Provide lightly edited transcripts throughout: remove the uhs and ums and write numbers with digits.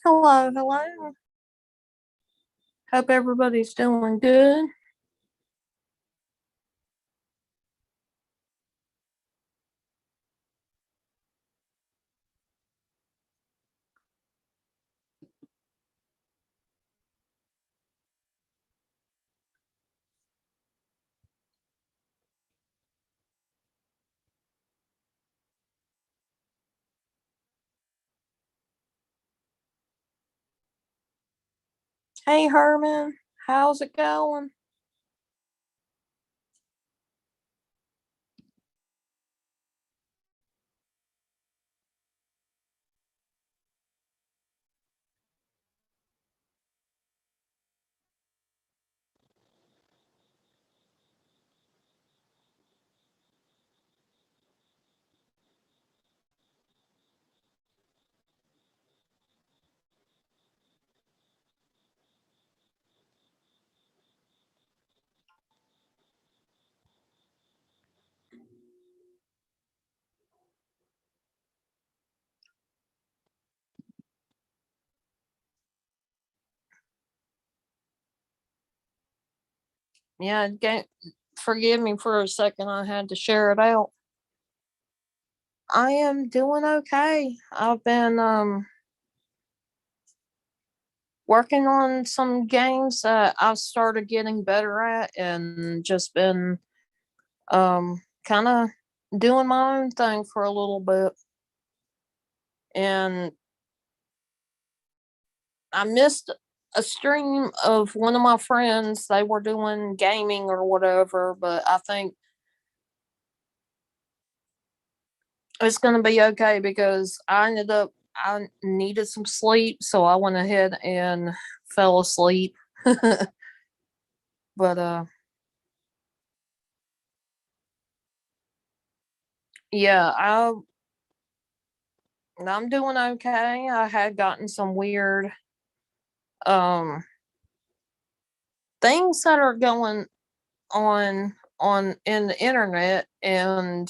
Hello, hello. Hope everybody's doing good. Hey, Herman. How's it going? Yeah, forgive me for a second. I had to share it out. I am doing okay. I've been working on some games that I've started getting better at and just been kind of doing my own thing for a little bit. And I missed a stream of one of my friends. They were doing gaming or whatever, but I think it's going to be okay because I needed some sleep, so I went ahead and fell asleep. But yeah, I'm doing okay. I had gotten some weird um things that are going on in the internet, and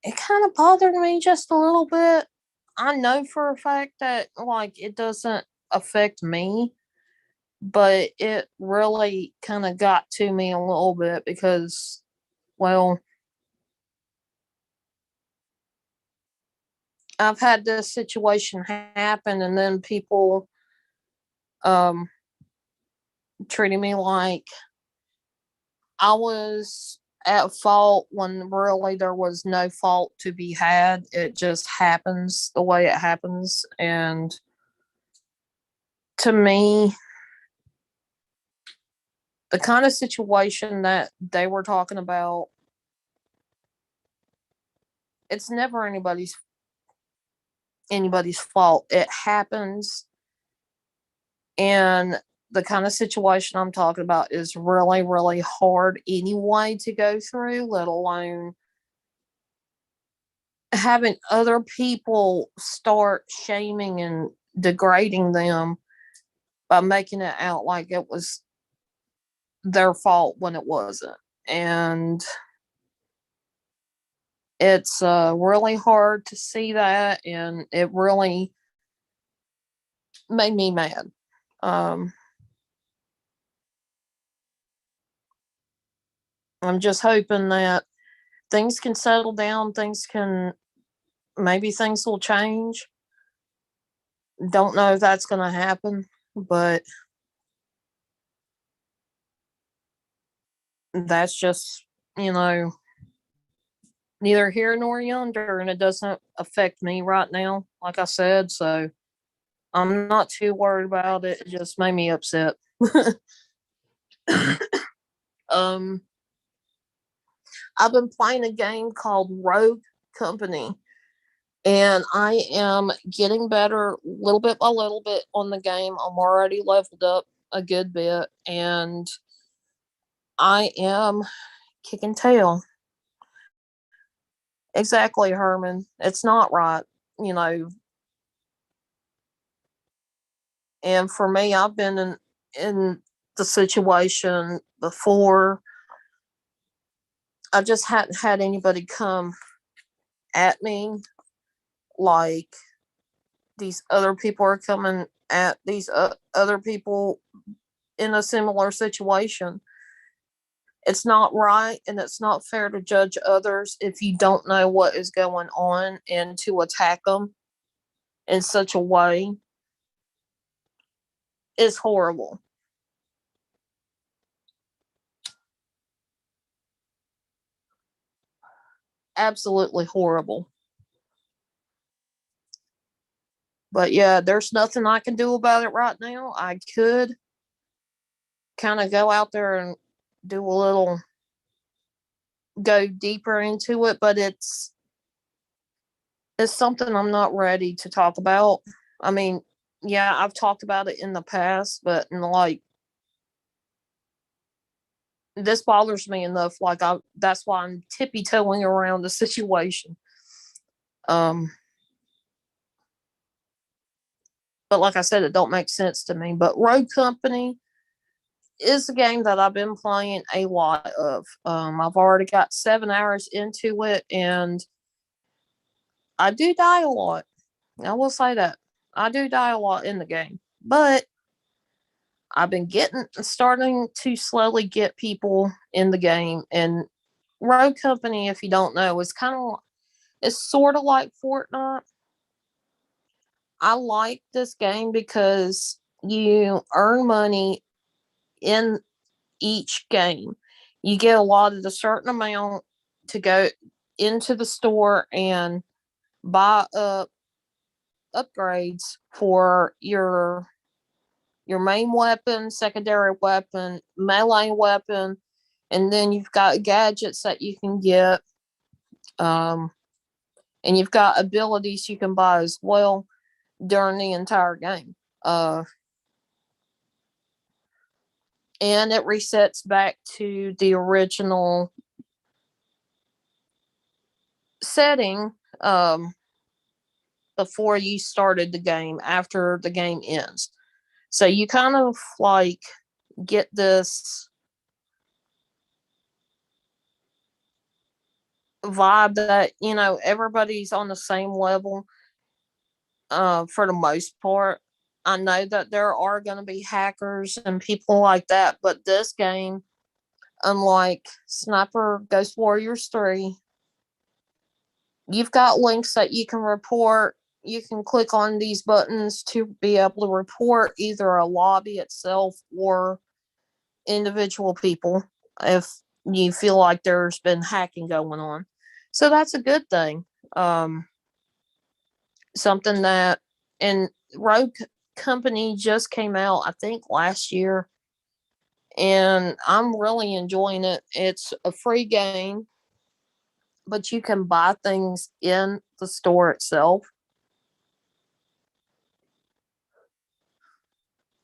it kind of bothered me just a little bit. I know for a fact that like it doesn't affect me, but it really kind of got to me a little bit because, well, I've had this situation happen, and then people um treating me like I was at fault when really there was no fault to be had. It just happens the way it happens, and to me, the kind of situation that they were talking about, it's never anybody's fault. It happens, and the kind of situation I'm talking about is really, really hard anyway to go through, let alone having other people start shaming and degrading them by making it out like it was their fault when it wasn't. And it's really hard to see that, and it really made me mad. Um, I'm just hoping that things can settle down, maybe things will change. Don't know if that's going to happen, but that's just, you know, neither here nor yonder, and it doesn't affect me right now, like I said. So I'm not too worried about it. It just made me upset. um, I've been playing a game called Rogue Company, and I am getting better little bit by little bit on the game. I'm already leveled up a good bit, and I am kicking tail. Exactly, Herman. It's not right, you know. And for me, I've been in the situation before. I just hadn't had anybody come at me like these other people are coming at these other people in a similar situation. It's not right and it's not fair to judge others if you don't know what is going on and to attack them in such a way is horrible. Absolutely horrible. But yeah, there's nothing I can do about it right now. I could kind of go out there and do a little go deeper into it, but it's something I'm not ready to talk about. I mean, yeah, I've talked about it in the past, but like this bothers me enough. Like that's why I'm tippy toeing around the situation. Um, but like I said, it don't make sense to me. But Road Company is a game that I've been playing a lot of. I've already got 7 hours into it, and I do die a lot. I will say that I do die a lot in the game, but I've been starting to slowly get people in the game. And Road Company, if you don't know, is it's sort of like Fortnite. I like this game because you earn money in each game. You get allotted a certain amount to go into the store and buy up upgrades for your main weapon, secondary weapon, melee weapon, and then you've got gadgets that you can get. Um, and you've got abilities you can buy as well during the entire game. And it resets back to the original setting before you started the game after the game ends. So you kind of like get this vibe that, everybody's on the same level for the most part. I know that there are going to be hackers and people like that, but this game, unlike Sniper Ghost Warriors 3, you've got links that you can report. You can click on these buttons to be able to report either a lobby itself or individual people if you feel like there's been hacking going on. So that's a good thing. Um, Something that, and Rogue Company just came out, I think, last year, and I'm really enjoying it. It's a free game, but you can buy things in the store itself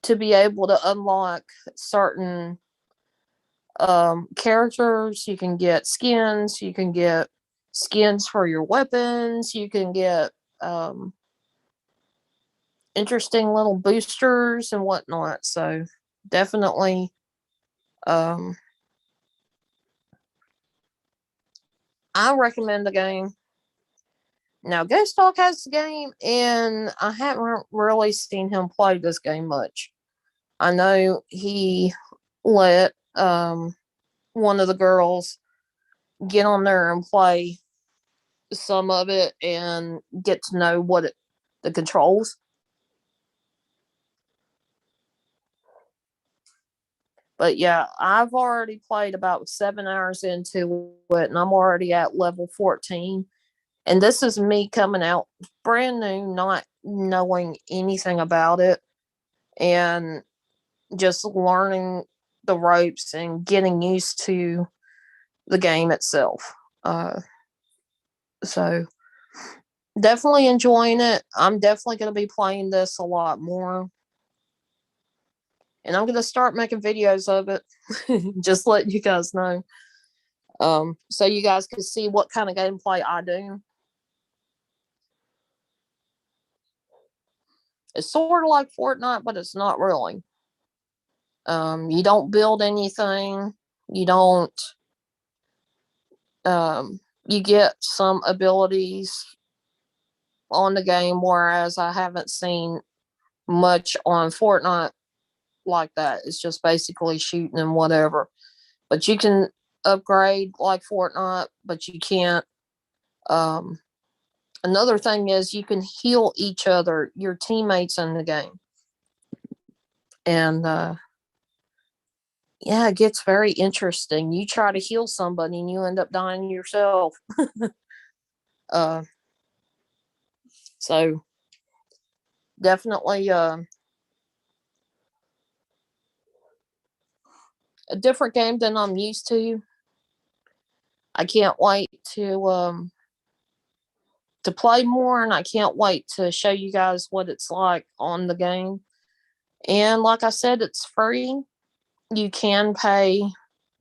to be able to unlock certain characters. You can get skins, you can get skins for your weapons, you can get um, interesting little boosters and whatnot. So definitely, um, I recommend the game. Now, Ghost Dog has the game, and I haven't really seen him play this game much. I know he let one of the girls get on there and play some of it and get to know the controls. But yeah, I've already played about 7 hours into it, and I'm already at level 14. And this is me coming out brand new, not knowing anything about it, and just learning the ropes and getting used to the game itself. Uh, so definitely enjoying it. I'm definitely going to be playing this a lot more. And I'm going to start making videos of it, just letting you guys know. So you guys can see what kind of gameplay I do. It's sort of like Fortnite, but it's not really. You don't build anything. You don't. You get some abilities on the game, whereas I haven't seen much on Fortnite like that. It's just basically shooting and whatever. But you can upgrade like Fortnite, but you can't. Um, Another thing is you can heal each other, your teammates in the game. And yeah, it gets very interesting. You try to heal somebody and you end up dying yourself. uh, so definitely a different game than I'm used to. I can't wait to play more, and I can't wait to show you guys what it's like on the game. And like I said, it's free. You can pay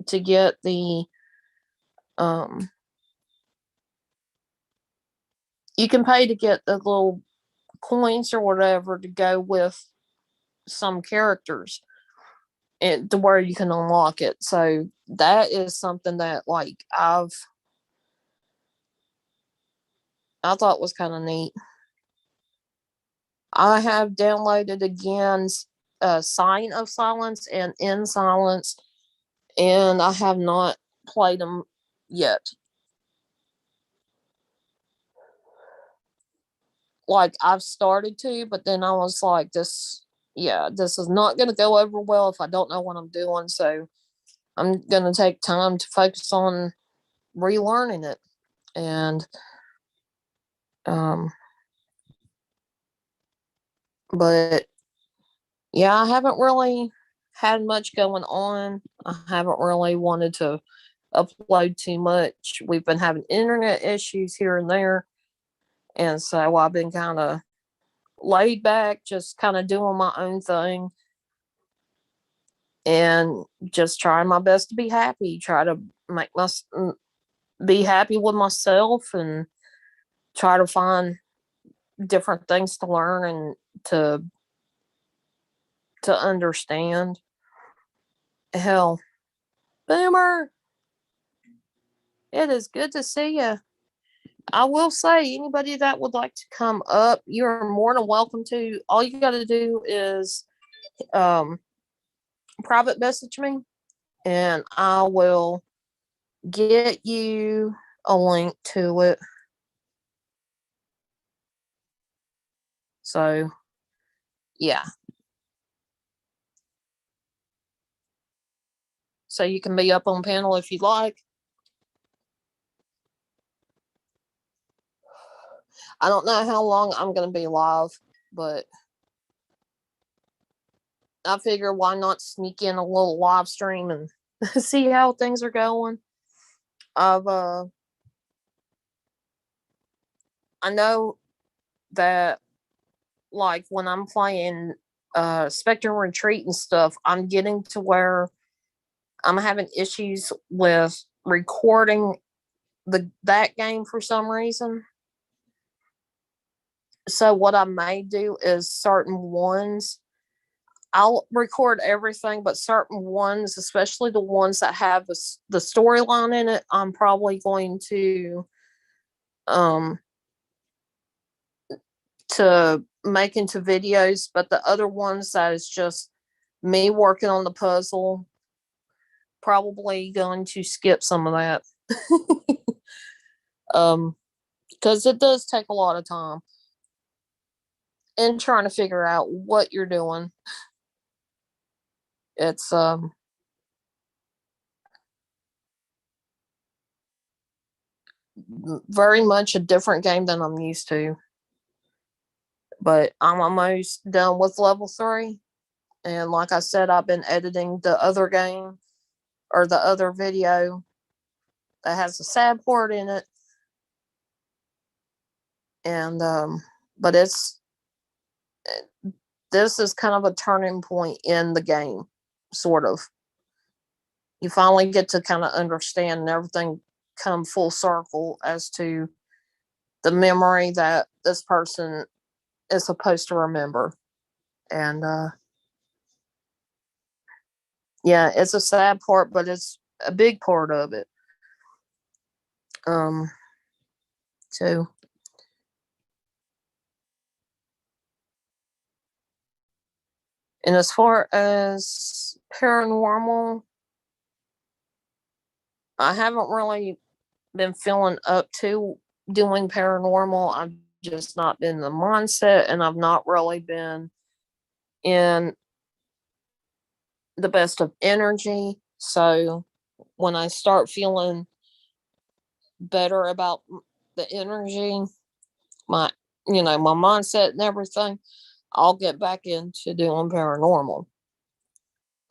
to get the um you can pay to get the little coins or whatever to go with some characters and to where you can unlock it. So that is something that like I thought was kind of neat. I have downloaded again Sign of Silence and In Silence, and I have not played them yet. Like I've started to, but then I was like, this is not going to go over well if I don't know what I'm doing. So I'm going to take time to focus on relearning it. And, um, but yeah, I haven't really had much going on. I haven't really wanted to upload too much. We've been having internet issues here and there. And so I've been kind of laid back, just kind of doing my own thing and just trying my best to be happy, try to make my be happy with myself and try to find different things to learn and to to understand. Hell, Boomer, it is good to see you. I will say, anybody that would like to come up, you're more than welcome to. All you got to do is um, private message me, and I will get you a link to it. So, yeah. So you can be up on panel if you like. I don't know how long I'm going to be live, but I figure why not sneak in a little live stream and see how things are going. I've I know that like when I'm playing Spectrum Retreat and stuff, I'm getting to where I'm having issues with recording that game for some reason. So what I may do is certain ones I'll record everything, but certain ones, especially the ones that have the storyline in it, I'm probably going um to make into videos. But the other ones that is just me working on the puzzle, probably going to skip some of that. um, because it does take a lot of time and trying to figure out what you're doing. It's very much a different game than I'm used to. But I'm almost done with level 3. And like I said, I've been editing the other game or the other video that has a sad part in it. And but this is kind of a turning point in the game, sort of. You finally get to kind of understand and everything come full circle as to the memory that this person is supposed to remember. And yeah, it's a sad part, but it's a big part of it. Um, so And as far as paranormal, I haven't really been feeling up to doing paranormal. I've just not been in the mindset, and I've not really been in the best of energy. So when I start feeling better about the energy, my my mindset and everything, I'll get back into doing paranormal.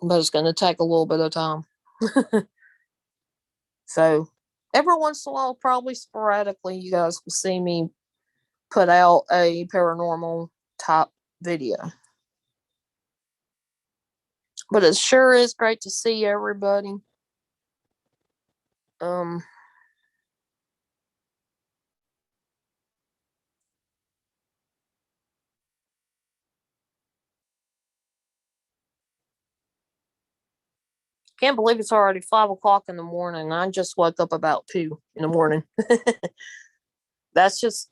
But it's going to take a little bit of time. So every once in a while, probably sporadically, you guys will see me put out a paranormal type video. But it sure is great to see everybody. Um, can't believe it's already 5 o'clock in the morning. I just woke up about 2 in the morning. That's just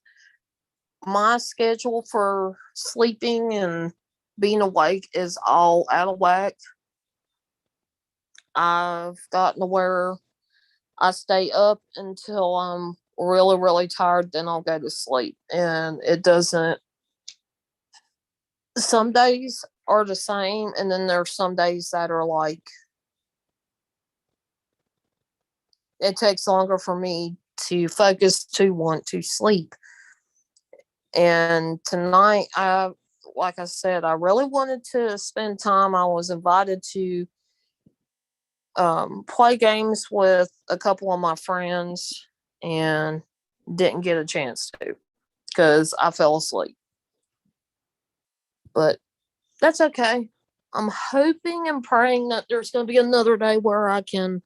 my schedule for sleeping and being awake is all out of whack. I've gotten to where I stay up until I'm really, really tired, then I'll go to sleep. And it doesn't, some days are the same, and then there's some days that are like, it takes longer for me to focus to want to sleep. And tonight, like I said, I really wanted to spend time. I was invited to play games with a couple of my friends and didn't get a chance to because I fell asleep. But that's okay. I'm hoping and praying that there's going to be another day where I can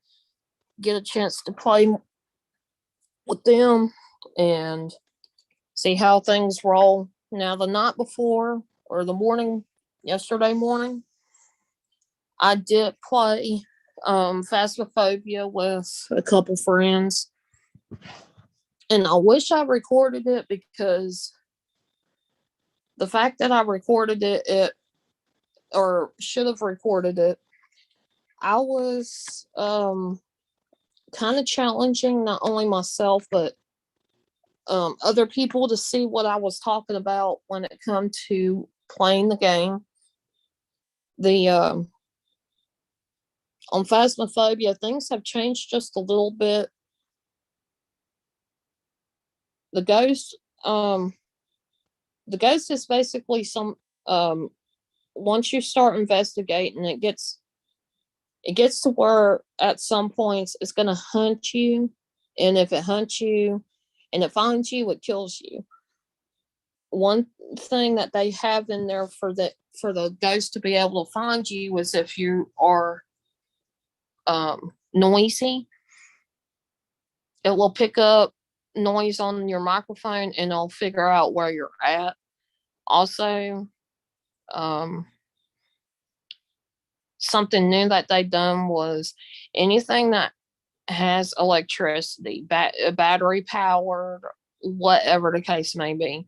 get a chance to play with them and see how things roll. Now, the night before or the morning, yesterday morning, I did play Phasmophobia with a couple friends. And I wish I recorded it because the fact that I recorded it or should have recorded it, I was kind of challenging not only myself but other people to see what I was talking about when it come to playing the game. The on Phasmophobia, things have changed just a little bit. The ghost, the ghost is basically some. Once you start investigating, it gets to where at some points it's going to hunt you, and if it hunts you and it finds you, it kills you. One thing that they have in there for the ghost to be able to find you is if you are noisy. It will pick up noise on your microphone and it'll figure out where you're at. Also, um, something new that they done was anything that has electricity, battery powered, whatever the case may be,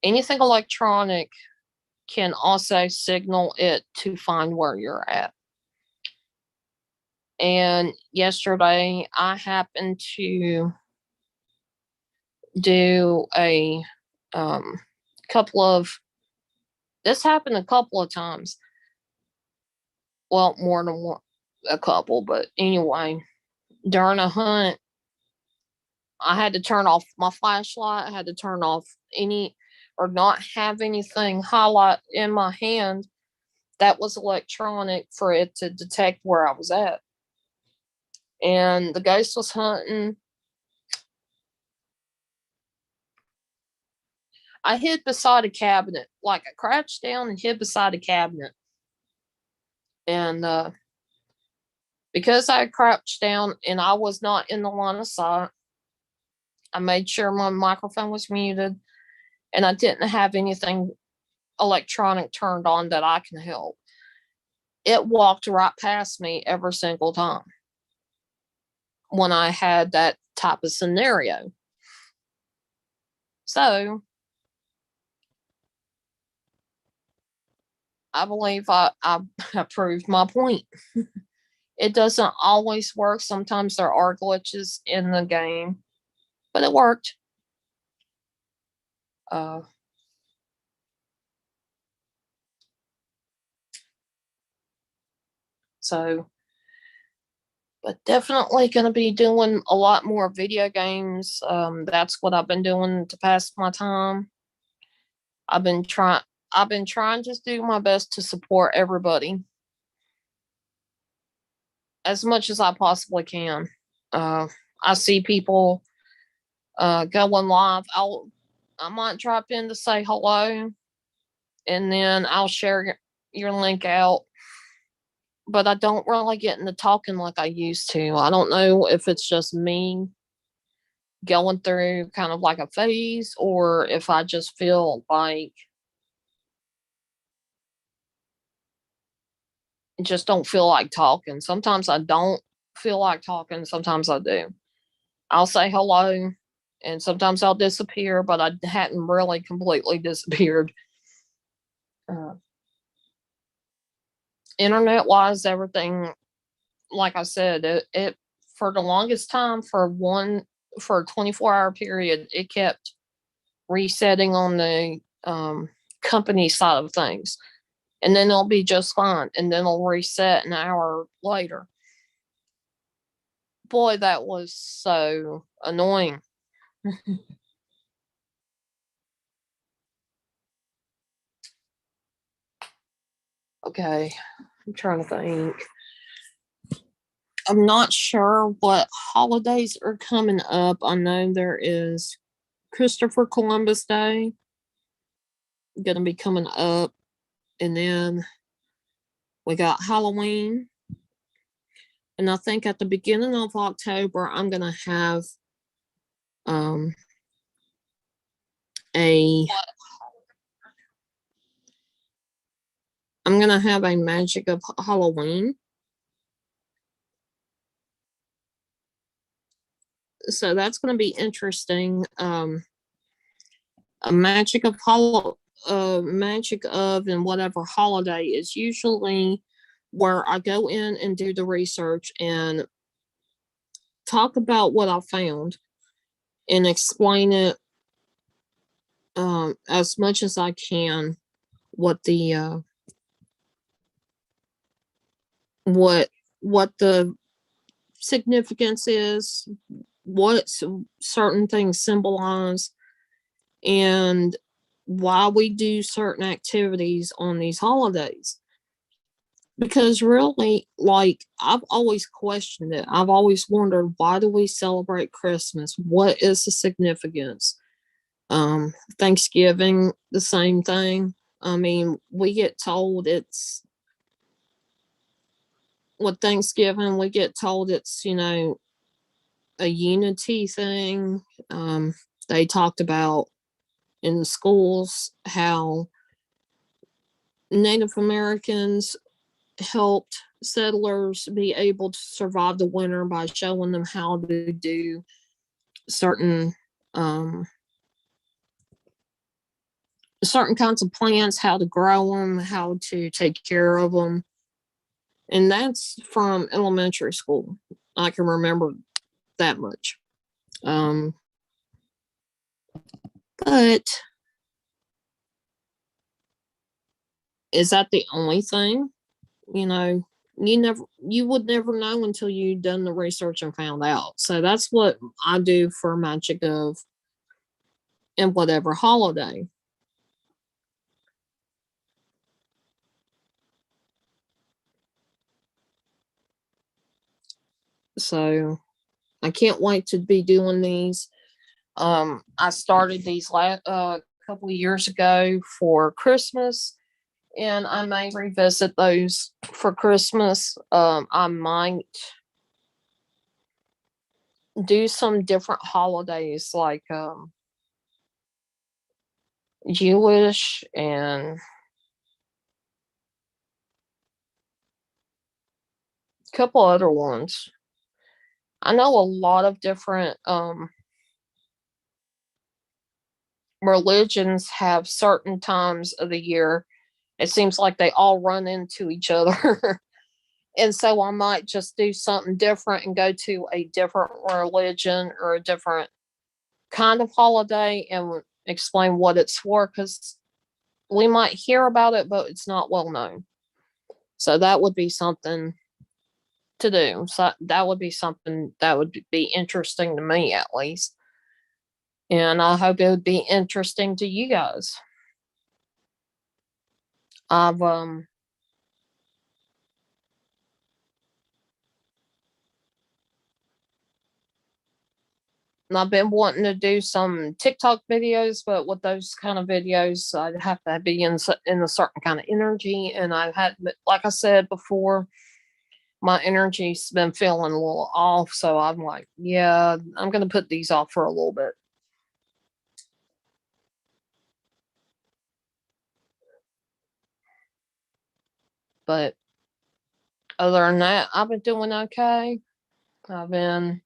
anything electronic can also signal it to find where you're at. And yesterday, I happened to do a couple of, this happened a couple of times. Well, more than one, a couple, but anyway, during a hunt, I had to turn off my flashlight. I had to turn off any or not have anything highlight in my hand that was electronic for it to detect where I was at. And the ghost was hunting. I hid beside a cabinet, like I crouched down and hid beside a cabinet. And because I crouched down and I was not in the line of sight, I made sure my microphone was muted and I didn't have anything electronic turned on that I can help. It walked right past me every single time when I had that type of scenario. So I believe I proved my point. It doesn't always work. Sometimes there are glitches in the game, but it worked. Uh, so, but definitely going to be doing a lot more video games. That's what I've been doing to pass my time. I've been trying. I've been trying to do my best to support everybody as much as I possibly can. Uh, I see people going live. I might drop in to say hello, and then I'll share your link out. But I don't really get into talking like I used to. I don't know if it's just me going through kind of like a phase, or if I just feel like just don't feel like talking. Sometimes I don't feel like talking. Sometimes I do. I'll say hello, and sometimes I'll disappear, but I hadn't really completely disappeared. Uh, Internet wise, everything, like I said, it for the longest time, for a 24-hour period, it kept resetting on the company side of things, and then it'll be just fine, and then it'll reset an hour later. Boy, that was so annoying. Okay, I'm trying to think. I'm not sure what holidays are coming up. I know there is Christopher Columbus Day going to be coming up, and then we got Halloween. And I think at the beginning of October, um a I'm gonna have a Magic of Halloween. So that's gonna be interesting. A Magic of and whatever holiday is usually where I go in and do the research and talk about what I found and explain it as much as I can, what the what what the significance is, what certain things symbolize, and why we do certain activities on these holidays. Because really, like, I've always questioned it. I've always wondered, why do we celebrate Christmas? What is the significance? Thanksgiving, the same thing. I mean, we get told it's with Thanksgiving, we get told it's, a unity thing. They talked about in the schools how Native Americans helped settlers be able to survive the winter by showing them how to do certain um, certain kinds of plants, how to grow them, how to take care of them, and that's from elementary school. I can remember that much. Um, but is that the only thing? You know, you would never know until you done the research and found out. So that's what I do for Magic of and whatever holiday. So I can't wait to be doing these. I started these last couple of years ago for Christmas, and I may revisit those for Christmas. I might do some different holidays like Jewish and a couple other ones. I know a lot of different religions have certain times of the year It seems like they all run into each other. And so I might just do something different and go to a different religion or a different kind of holiday and explain what it's for, because we might hear about it, but it's not well known. So that would be something to do. So that would be something that would be interesting to me, at least. And I hope it would be interesting to you guys. I've I've been wanting to do some TikTok videos, but with those kind of videos, I'd have to be in a certain kind of energy. And I've had, like I said before, my energy's been feeling a little off. So I'm like, yeah, I'm going to put these off for a little bit. But other than that, I've been doing okay. I've been,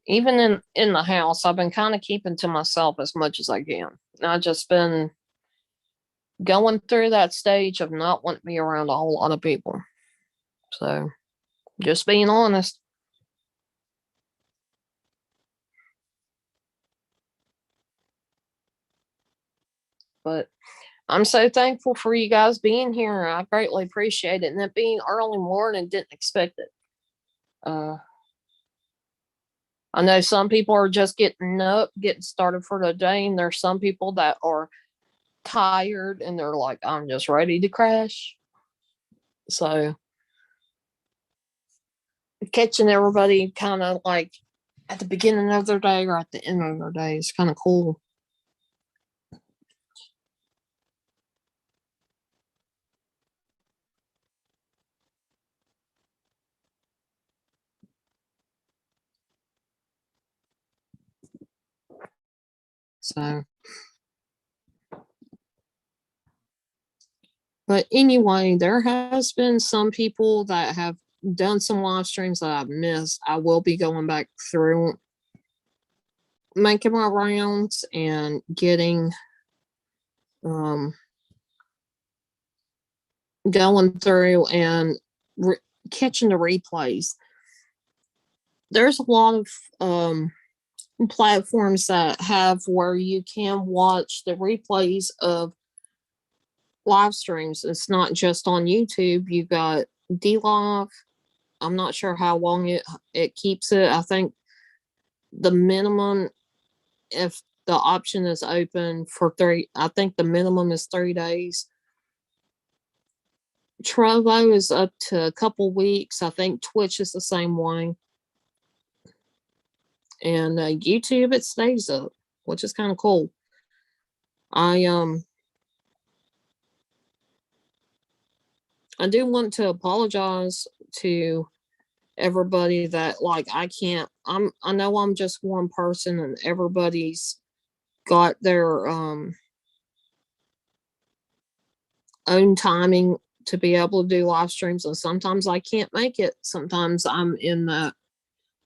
even in the house, I've been kind of keeping to myself as much as I can. I've just been going through that stage of not wanting to be around a whole lot of people. So just being honest. But I'm so thankful for you guys being here. I greatly appreciate it. And it being early morning, didn't expect it. Uh, I know some people are just getting up, getting started for the day, and there's some people that are tired and they're like, I'm just ready to crash. So catching everybody kind of like at the beginning of their day or at the end of their day is kind of cool. So, but anyway, there has been some people that have done some live streams that I've missed. I will be going back through, making my rounds and getting um going through and re- catching the replays. There's a lot of platforms that have where you can watch the replays of live streams. It's not just on YouTube. You got DLive. I'm not sure how long it keeps it. I think the minimum, if the option is open for three, I think the minimum is 3 days. Trovo is up to a couple weeks. I think Twitch is the same way. And YouTube, it stays up, which is kind of cool. I I do want to apologize to everybody that, like, I know I'm just one person and everybody's got their own timing to be able to do live streams, and sometimes I can't make it. Sometimes I'm in the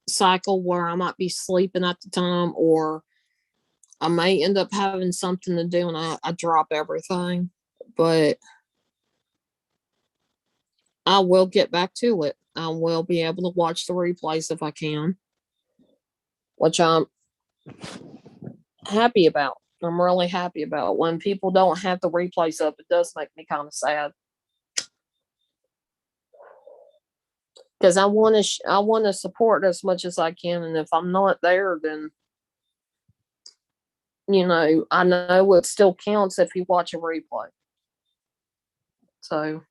cycle where I might be sleeping at the time, or I may end up having something to do and I drop everything. But I will get back to it. I will be able to watch the replays if I can, which I'm happy about. I'm really happy about. When people don't have the replays up, it does make me kind of sad, because I want to support as much as I can, and if I'm not there, then I know it still counts if you watch a replay. So,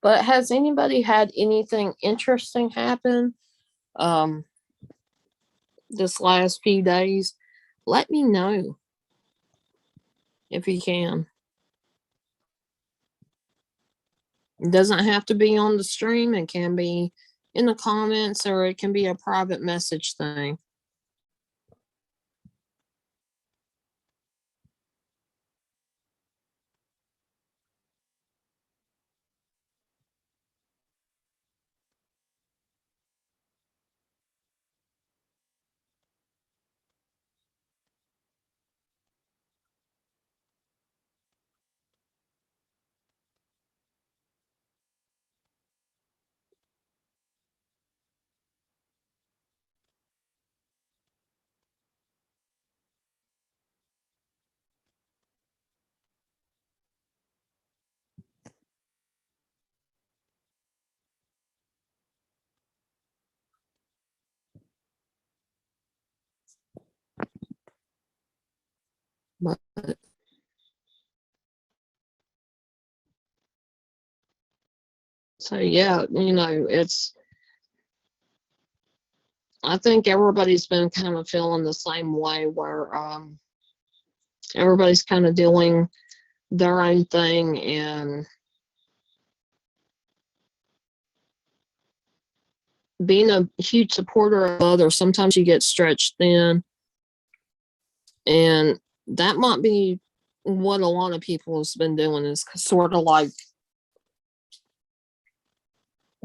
but has anybody had anything interesting happen um this last few days? Let me know if you can. It doesn't have to be on the stream. It can be in the comments, or it can be a private message thing. But so yeah, I think everybody's been kind of feeling the same way where everybody's kind of doing their own thing and being a huge supporter of others. Sometimes you get stretched thin, and that might be what a lot of people has been doing is sort of like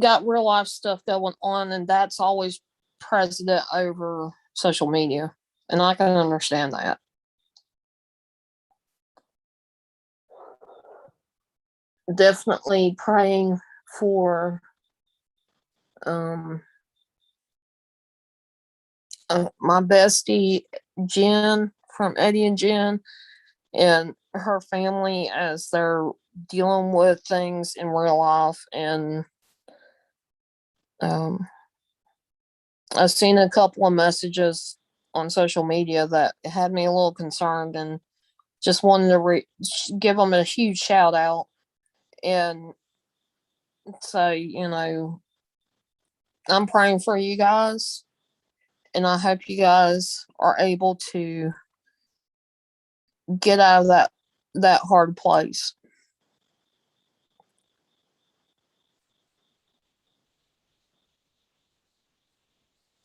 got real life stuff going on, and that's always precedent over social media. And I can understand that. Definitely praying for um my bestie Jen from Eddie and Jen and her family as they're dealing with things in real life. And um I've seen a couple of messages on social media that had me a little concerned, and just wanted to give them a huge shout out and say, I'm praying for you guys, and I hope you guys are able to get out of that hard place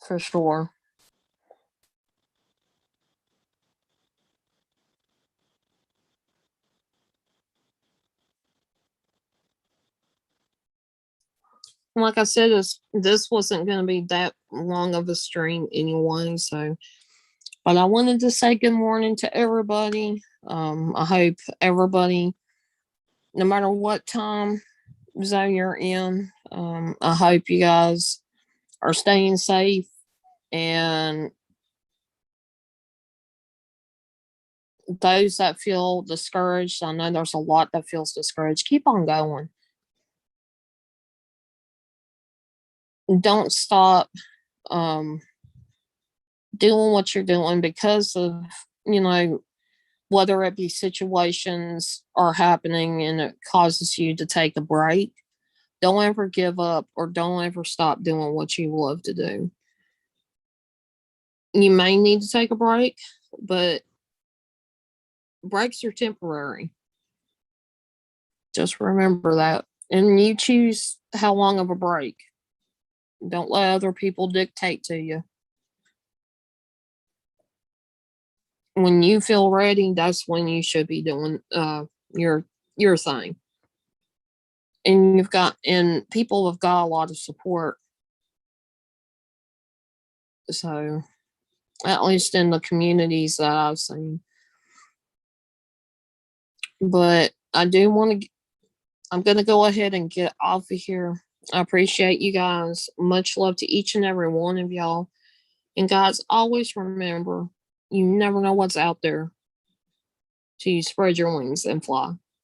for sure. Like I said, this wasn't going to be that long of a stream anyway. So, but I wanted to say good morning to everybody. I hope everybody, no matter what time zone you're in, I hope you guys are staying safe. And those that feel discouraged, I know there's a lot that feels discouraged. Keep on going. Don't stop um, doing what you're doing because of, you know, whether it be situations are happening and it causes you to take a break. Don't ever give up or don't ever stop doing what you love to do. You may need to take a break, but breaks are temporary. Just remember that. And you choose how long of a break. Don't let other people dictate to you. When you feel ready, that's when you should be doing your your thing. And people have got a lot of support. So at least in the communities that I've seen. But I do want to. I'm going to go ahead and get off of here. I appreciate you guys. Much love to each and every one of y'all. And guys, always remember, you never know what's out there till you spread your wings and fly.